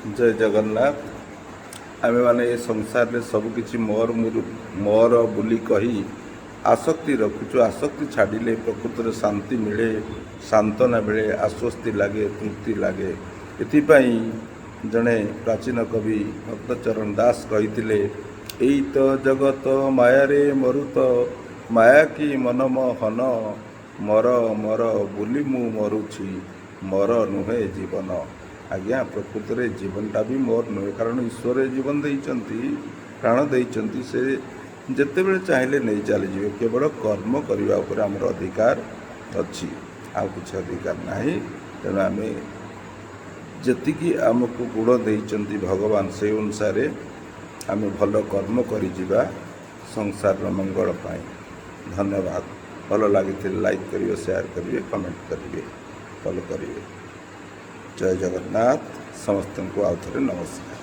जय जगन्नाथ। आमे माने ये संसार में सबकि मोर बोली कही आसक्ति रखुचु। आसक्ति छाड़िले प्रकृत में शांति मिले, सांत्वना मिले, आश्वस्ति लगे, तृप्ति लगे। एथिपाई जड़े प्राचीन कवि भक्तचरण दास कही एई तो जगत मायारे मरुत, माया की मनम हन, मर मर बोली मु मरुछि, मर नुहे जीवन। आज्ञा प्रकृत में जीवनटा भी मोर नुहे, कारण ईश्वर जीवन देइचंती, प्राण देइचंती। से जिते बड़े चाहिए नहीं चलीजे, केवल कर्म करने उपर आमर अधिकार अच्छी, आ कि अधिकार ना। तेणु आम जी आमको गुण देइचंती भगवान, से अनुसार आम भल कर्म करिजिबा संसार मंगल पाई। धन्यवाद। भल लगी लाइक करिए, शेयर करिए, कमेंट करिए, फॉलो करिए। जय जगन्नाथ। समस्त को आउ थे नमस्कार।